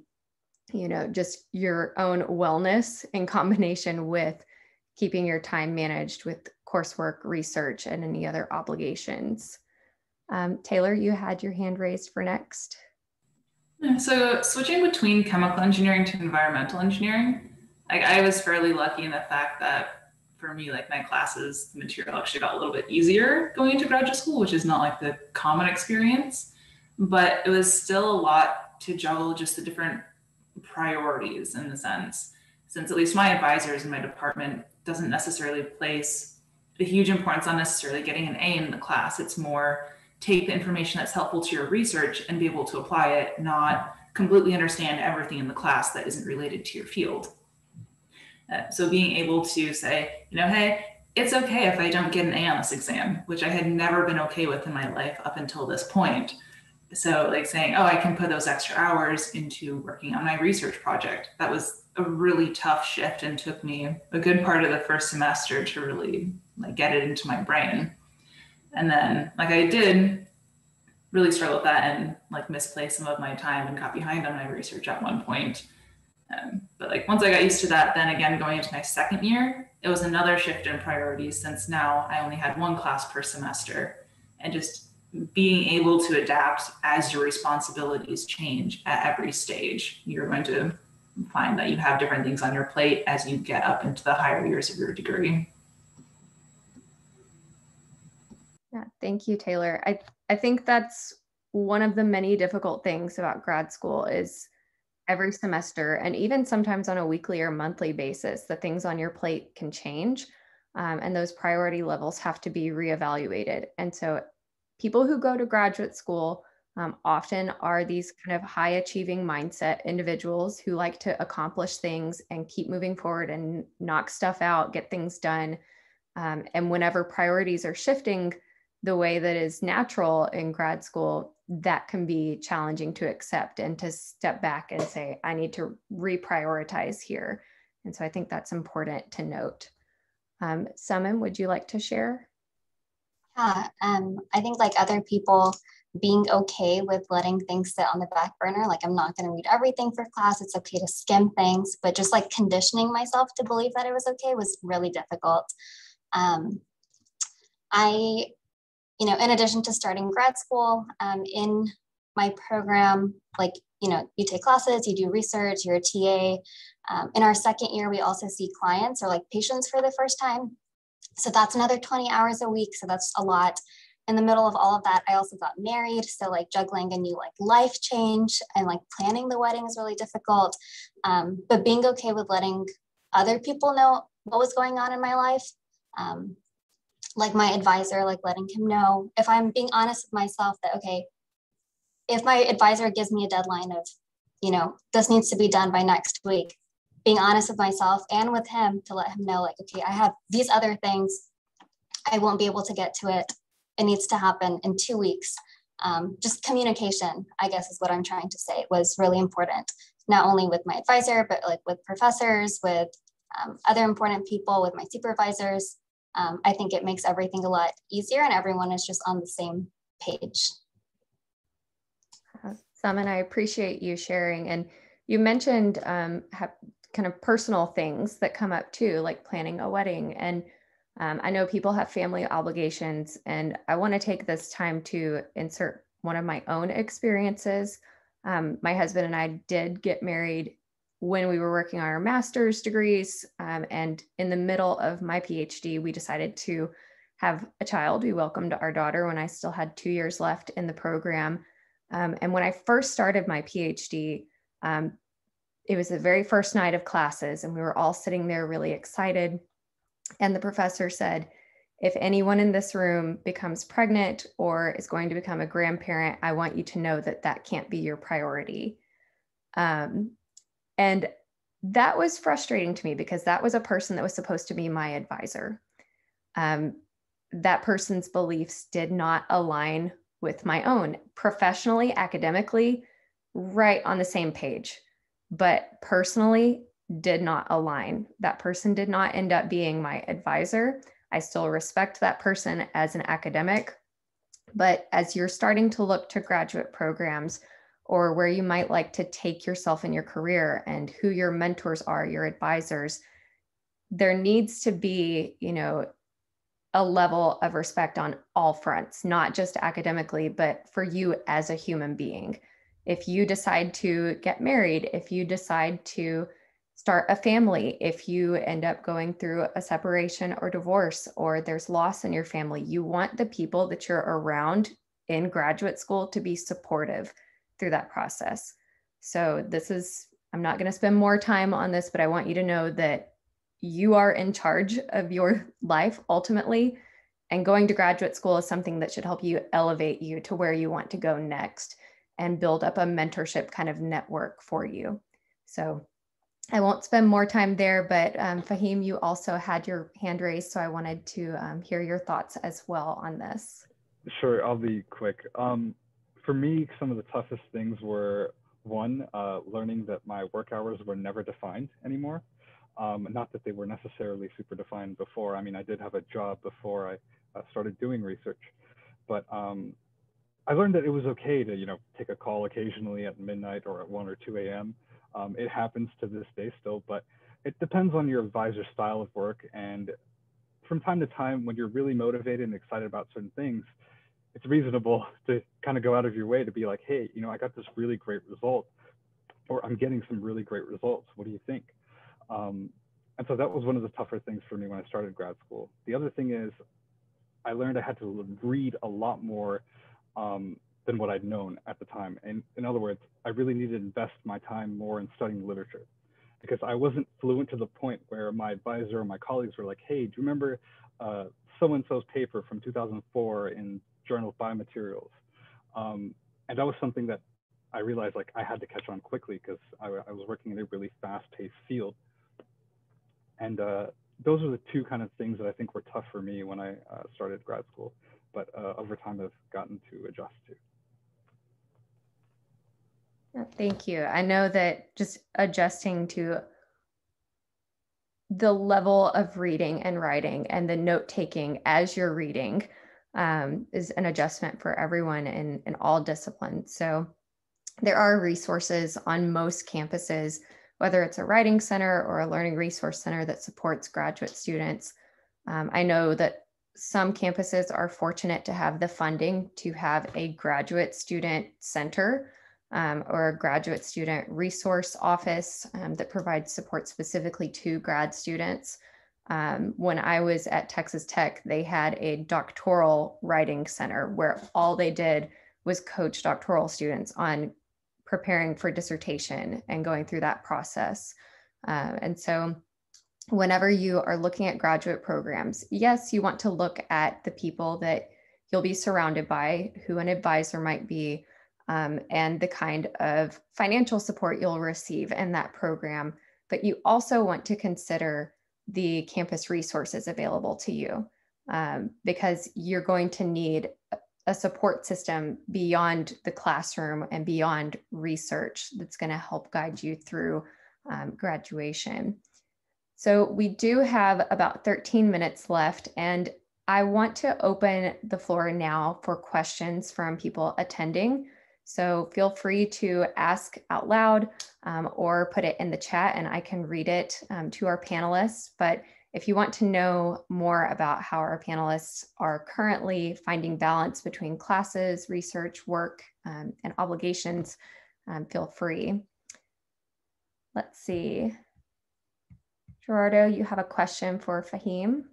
Speaker 1: you know, just your own wellness in combination with keeping your time managed with coursework, research, and any other obligations. Taylor, you had your hand raised for next.
Speaker 7: So switching between chemical engineering to environmental engineering, I was fairly lucky in the fact that for me, like my classes, the material actually got a little bit easier going into graduate school, which is not like the common experience, but it was still a lot to juggle just the different priorities in the sense, since at least my advisors in my department doesn't necessarily place a huge importance on necessarily getting an A in the class. It's more take the information that's helpful to your research and be able to apply it, not completely understand everything in the class that isn't related to your field. So being able to say, you know, hey, it's okay if I don't get an A on this exam, which I had never been okay with in my life up until this point. So like saying, oh, I can put those extra hours into working on my research project. That was a really tough shift and took me a good part of the first semester to really like get it into my brain. And then like I did really struggle with that and like misplaced some of my time and got behind on my research at one point. But like once I got used to that, then again, going into my second year, it was another shift in priorities since now I only had one class per semester, and just being able to adapt as your responsibilities change at every stage. You're going to find that you have different things on your plate as you get up into the higher years of your degree.
Speaker 1: Yeah, thank you, Taylor. I think that's one of the many difficult things about grad school is every semester, and even sometimes on a weekly or monthly basis, the things on your plate can change, and those priority levels have to be reevaluated. And so people who go to graduate school often are these kind of high achieving mindset individuals who like to accomplish things and keep moving forward and knock stuff out, get things done. And whenever priorities are shifting the way that is natural in grad school, that can be challenging to accept and to step back and say, I need to reprioritize here. And so I think that's important to note. Suman, would you like to share?
Speaker 5: Yeah, I think like other people, being okay with letting things sit on the back burner, like I'm not going to read everything for class, it's okay to skim things, but just like conditioning myself to believe that it was okay was really difficult. In addition to starting grad school, in my program, like, you take classes, you do research, you're a TA. In our second year, we also see clients or like patients for the first time. So that's another 20 hours a week. So that's a lot. In the middle of all of that, I also got married. So like juggling a new like life change and like planning the wedding is really difficult. But being okay with letting other people know what was going on in my life. Like my advisor, like letting him know, if I'm being honest with myself that, okay, if my advisor gives me a deadline of, this needs to be done by next week, being honest with myself and with him to let him know, like, okay, I have these other things, I won't be able to get to it. It needs to happen in 2 weeks. Just communication, I guess is what I'm trying to say, was really important, not only with my advisor, but like with professors, with other important people, with my supervisors. I think it makes everything a lot easier and everyone is just on the same page.
Speaker 1: Suman, I appreciate you sharing. And you mentioned kind of personal things that come up too, like planning a wedding. And I know people have family obligations, and I want to take this time to insert one of my own experiences. My husband and I did get married when we were working on our master's degrees, and in the middle of my PhD, we decided to have a child. We welcomed our daughter when I still had 2 years left in the program. And when I first started my PhD, it was the very first night of classes, and we were all sitting there really excited. And the professor said, if anyone in this room becomes pregnant or is going to become a grandparent, I want you to know that that can't be your priority. And that was frustrating to me because that was a person that was supposed to be my advisor. That person's beliefs did not align with my own. Professionally, academically, right on the same page, but personally did not align. That person did not end up being my advisor. I still respect that person as an academic, but as you're starting to look to graduate programs or where you might like to take yourself in your career and who your mentors are, your advisors, there needs to be, a level of respect on all fronts, not just academically, but for you as a human being. If you decide to get married, if you decide to start a family, if you end up going through a separation or divorce, or there's loss in your family, you want the people that you're around in graduate school to be supportive through that process. So I'm not going to spend more time on this, but I want you to know that you are in charge of your life ultimately, and going to graduate school is something that should help you elevate you to where you want to go next and build up a mentorship kind of network for you. So I won't spend more time there, but Fahim, you also had your hand raised, so I wanted to hear your thoughts as well on this.
Speaker 8: Sure, I'll be quick. For me, some of the toughest things were, one, learning that my work hours were never defined anymore. Not that they were necessarily super defined before. I mean, I did have a job before I started doing research, but I learned that it was okay to, take a call occasionally at midnight or at 1 or 2 a.m. It happens to this day still, but it depends on your advisor's style of work. And from time to time, when you're really motivated and excited about certain things, it's reasonable to kind of go out of your way to be like, hey, you know, I got this really great result, or I'm getting some really great results. What do you think? And so that was one of the tougher things for me when I started grad school. The other thing is I learned I had to read a lot more than what I'd known at the time. And in other words, I really needed to invest my time more in studying literature, because I wasn't fluent to the point where my advisor or my colleagues were like, hey, do you remember so-and-so's paper from 2004 in Journal of Biomaterials? And that was something that I realized like I had to catch on quickly, because I was working in a really fast-paced field. And those are the two kind of things that I think were tough for me when I started grad school, but over time I've gotten to adjust to.
Speaker 1: Thank you. I know that just adjusting to the level of reading and writing and the note taking as you're reading is an adjustment for everyone in all disciplines. So there are resources on most campuses, whether it's a writing center or a learning resource center that supports graduate students. I know that some campuses are fortunate to have the funding to have a graduate student center or a graduate student resource office that provides support specifically to grad students. When I was at Texas Tech, they had a doctoral writing center where all they did was coach doctoral students on preparing for dissertation and going through that process. And so whenever you are looking at graduate programs, yes, you want to look at the people that you'll be surrounded by, who an advisor might be, and the kind of financial support you'll receive in that program. But you also want to consider the campus resources available to you, because you're going to need a support system beyond the classroom and beyond research that's going to help guide you through graduation. So we do have about 13 minutes left, and I want to open the floor now for questions from people attending. So feel free to ask out loud or put it in the chat and I can read it to our panelists. But if you want to know more about how our panelists are currently finding balance between classes, research, work, and obligations, feel free. Let's see. Gerardo, you have a question for Fahim.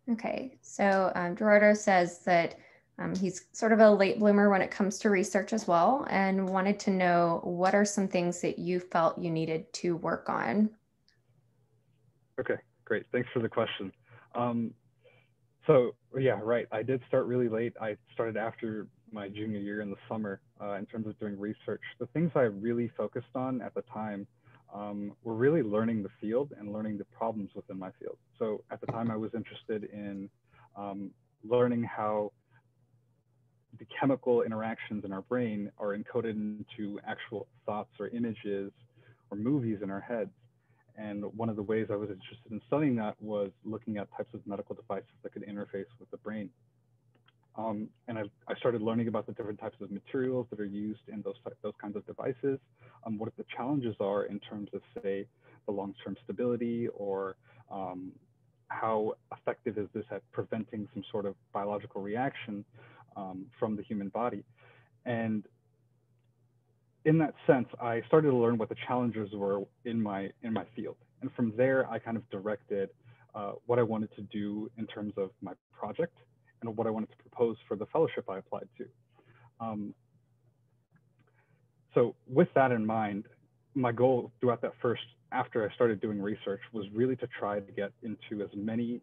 Speaker 1: Okay, so Gerardo says that he's sort of a late bloomer when it comes to research as well, and wanted to know what are some things that you felt you needed to work on?
Speaker 8: Okay, great. Thanks for the question. So yeah, right. I did start really late. I started after my junior year in the summer in terms of doing research. The things I really focused on at the time were really learning the field and learning the problems within my field. So at the time I was interested in learning how the chemical interactions in our brain are encoded into actual thoughts or images or movies in our heads. And one of the ways I was interested in studying that was looking at types of medical devices that could interface with the brain. And I started learning about the different types of materials that are used in those kinds of devices, what the challenges are in terms of, say, the long-term stability, or how effective is this at preventing some sort of biological reaction from the human body. And in that sense, I started to learn what the challenges were in my field. And from there, I kind of directed what I wanted to do in terms of my project and what I wanted to propose for the fellowship I applied to. So with that in mind, my goal throughout that after I started doing research, was really to try to get into as many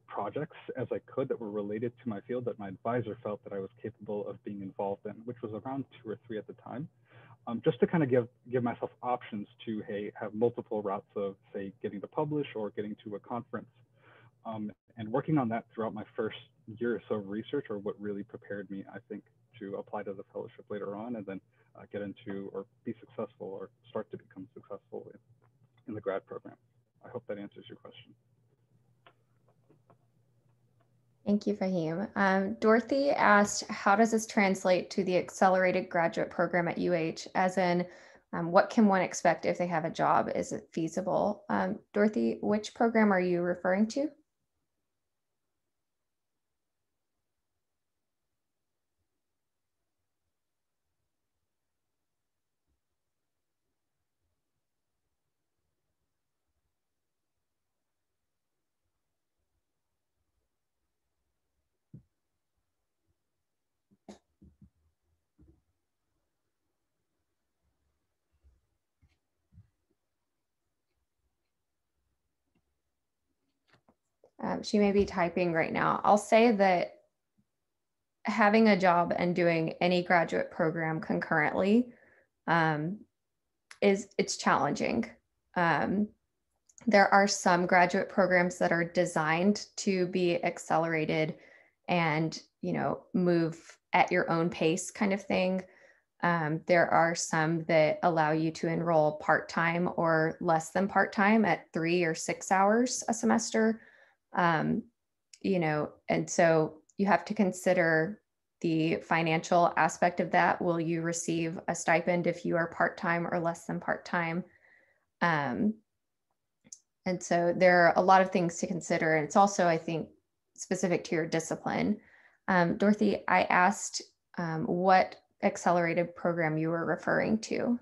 Speaker 8: projects as I could that were related to my field that my advisor felt that I was capable of being involved in, which was around 2 or 3 at the time. Just to kind of give myself options to, hey, have multiple routes of, say, getting to publish or getting to a conference. And working on that throughout my first year or so of research are what really prepared me, I think, to apply to the fellowship later on, and then get into or be successful or start to become successful in the grad program. I hope that answers your question.
Speaker 1: Thank you, Fahim. Dorothy asked, how does this translate to the accelerated graduate program at UH? As in, what can one expect if they have a job? Is it feasible? Dorothy, which program are you referring to? She may be typing right now. I'll say that having a job and doing any graduate program concurrently it's challenging. There are some graduate programs that are designed to be accelerated and, move at your own pace kind of thing. There are some that allow you to enroll part-time or less than part-time at 3 or 6 hours a semester. And so you have to consider the financial aspect of that. Will you receive a stipend if you are part-time or less than part-time? And so there are a lot of things to consider. And it's also, I think, specific to your discipline. Dorothy, I asked what accelerated program you were referring to.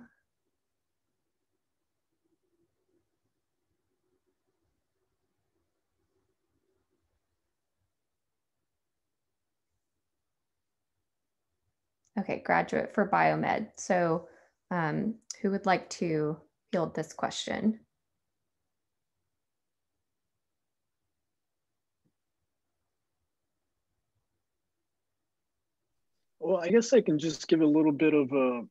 Speaker 1: Okay, graduate for biomed. So who would like to field this question?
Speaker 6: Well, I guess I can just give a little bit of a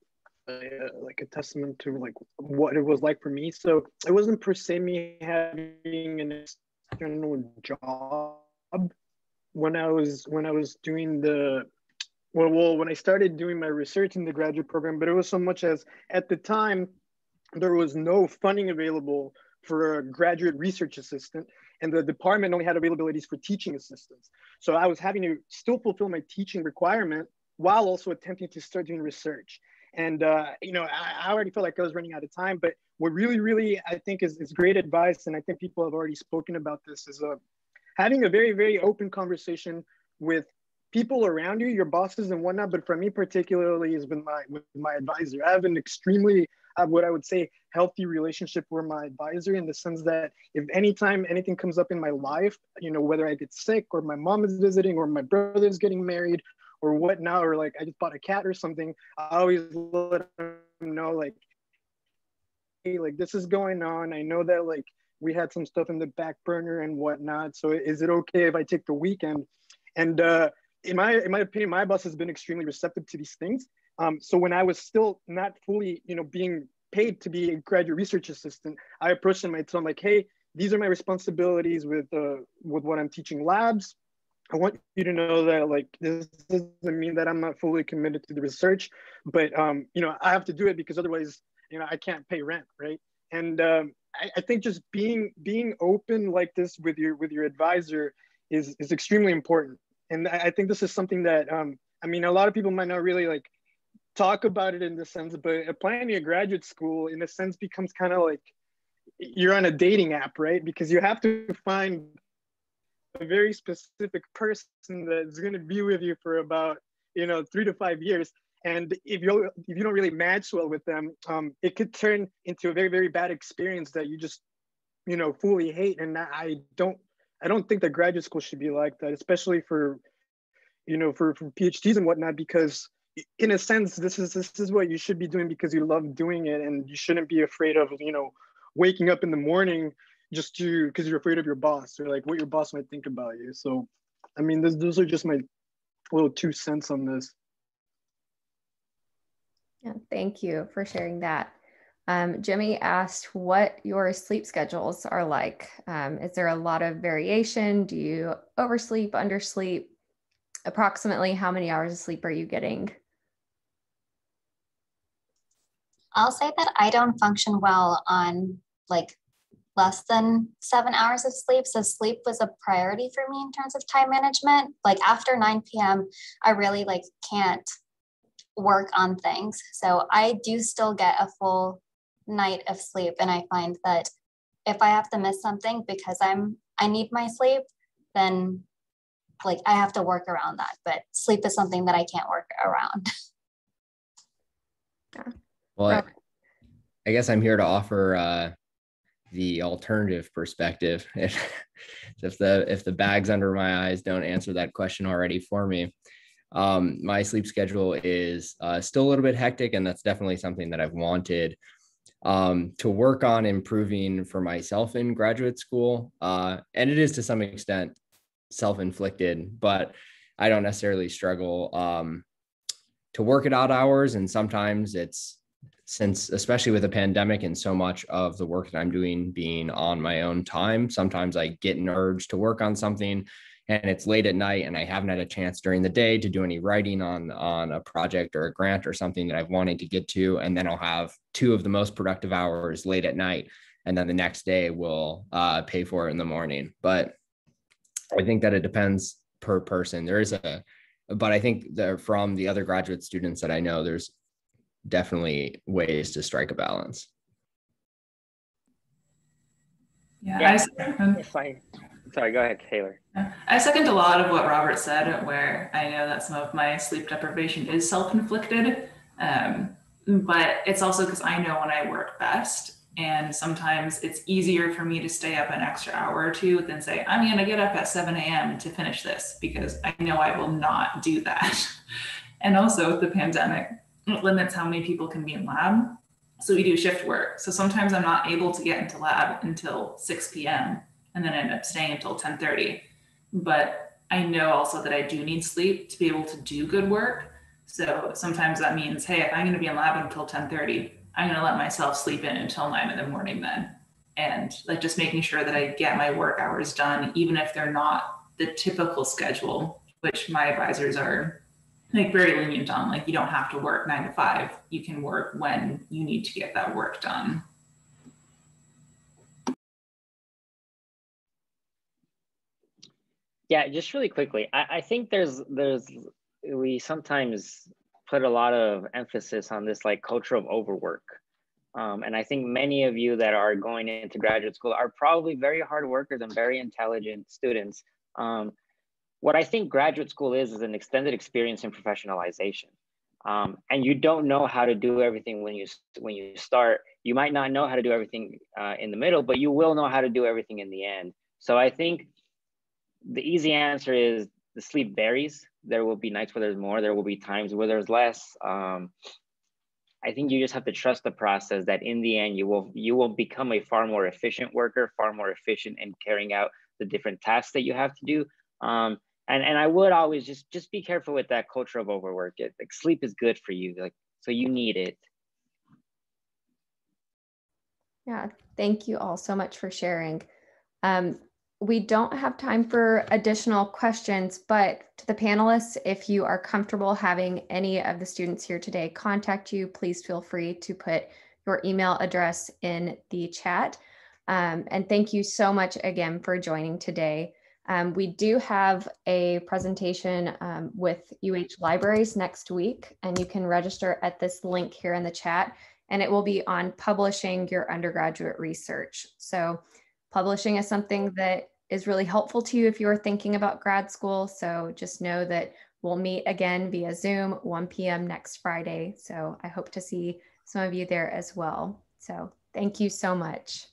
Speaker 6: testament to like what it was like for me. So it wasn't per se me having an external job when I was doing the when I started doing my research in the graduate program, but it was so much as at the time there was no funding available for a graduate research assistant, and the department only had availabilities for teaching assistants. So I was having to still fulfill my teaching requirement while also attempting to start doing research. And I already felt like I was running out of time, but what really I think is great advice, and I think people have already spoken about this, is having a very, very open conversation with people around you, your bosses and whatnot, but for me particularly has been with my advisor. I have an extremely, what I would say, healthy relationship with my advisor, in the sense that if anytime anything comes up in my life, whether I get sick or my mom is visiting or my brother's getting married or whatnot, or like I just bought a cat or something, I always let them know like, hey, like this is going on. I know that like we had some stuff in the back burner and whatnot. So is it okay if I take the weekend? And in my opinion, my boss has been extremely receptive to these things. So when I was still not fully, being paid to be a graduate research assistant, I approached him. I told him like, hey, these are my responsibilities with what I'm teaching labs. I want you to know that like this doesn't mean that I'm not fully committed to the research, but I have to do it because otherwise, I can't pay rent, right? And I think just being open like this with your advisor is extremely important. And I think this is something that a lot of people might not really like talk about it in the sense, but applying to a graduate school in a sense becomes kind of like you're on a dating app, right? Because you have to find a very specific person that's going to be with you for about 3 to 5 years. And if you don't really match well with them, it could turn into a very, very bad experience that you just fully hate. And I don't think that graduate school should be like that, especially for for PhDs and whatnot, because in a sense this is what you should be doing because you love doing it, and you shouldn't be afraid of waking up in the morning just because you're afraid of your boss or like what your boss might think about you. So those are just my little 2 cents on this.
Speaker 1: Yeah, thank you for sharing that. Jimmy asked what your sleep schedules are like. Is there a lot of variation? Do you oversleep, undersleep? Approximately how many hours of sleep are you getting?
Speaker 5: I'll say that I don't function well on like less than 7 hours of sleep. So sleep was a priority for me in terms of time management. Like after 9 p.m., I really like can't work on things. So I do still get a full night of sleep. And I find that if I have to miss something because I need my sleep, then like I have to work around that. But sleep is something that I can't work around.
Speaker 1: Yeah.
Speaker 2: Well, I guess I'm here to offer the alternative perspective. If the bags under my eyes don't answer that question already for me. My sleep schedule is still a little bit hectic, and that's definitely something that I've wanted to work on improving for myself in graduate school. And it is to some extent self-inflicted, but I don't necessarily struggle to work at odd hours. And sometimes especially with a pandemic and so much of the work that I'm doing being on my own time, sometimes I get an urge to work on something and it's late at night and I haven't had a chance during the day to do any writing on a project or a grant or something that I've wanted to get to. And then I'll have 2 of the most productive hours late at night. And then the next day we'll pay for it in the morning. But I think that it depends per person. But I think that from the other graduate students that I know, there's definitely ways to strike a balance.
Speaker 4: Yeah. Sorry, go ahead, Taylor.
Speaker 7: I second a lot of what Robert said, where I know that some of my sleep deprivation is self-inflicted, but it's also because I know when I work best. And sometimes it's easier for me to stay up an extra hour or 2 than say, I'm going to get up at 7 a.m. to finish this, because I know I will not do that. And also with the pandemic, it limits how many people can be in lab. So we do shift work. So sometimes I'm not able to get into lab until 6 p.m. and then I end up staying until 10:30. But I know also that I do need sleep to be able to do good work. So sometimes that means, hey, if I'm going to be in lab until 10:30, I'm going to let myself sleep in until 9 in the morning then. And like just making sure that I get my work hours done, even if they're not the typical schedule, which my advisors are like very lenient on. Like you don't have to work 9 to 5. You can work when you need to get that work done.
Speaker 4: Yeah, just really quickly, I think we sometimes put a lot of emphasis on this like culture of overwork. And I think many of you that are going into graduate school are probably very hard workers and very intelligent students. What I think graduate school is an extended experience in professionalization. And you don't know how to do everything when you start. You might not know how to do everything in the middle, but you will know how to do everything in the end. So I think the easy answer is the sleep varies. There will be nights where there's more, there will be times where there's less. I think you just have to trust the process that in the end, you will become a far more efficient worker, far more efficient in carrying out the different tasks that you have to do. And I would always just be careful with that culture of overwork. Like sleep is good for you, like, so you need it.
Speaker 1: Yeah, thank you all so much for sharing. We don't have time for additional questions, but to the panelists, if you are comfortable having any of the students here today contact you, please feel free to put your email address in the chat. And thank you so much again for joining today. We do have a presentation with UH Libraries next week, and you can register at this link here in the chat, and it will be on publishing your undergraduate research. So publishing is something that is really helpful to you if you're thinking about grad school. So just know that we'll meet again via Zoom 1 p.m. next Friday. So I hope to see some of you there as well. So thank you so much.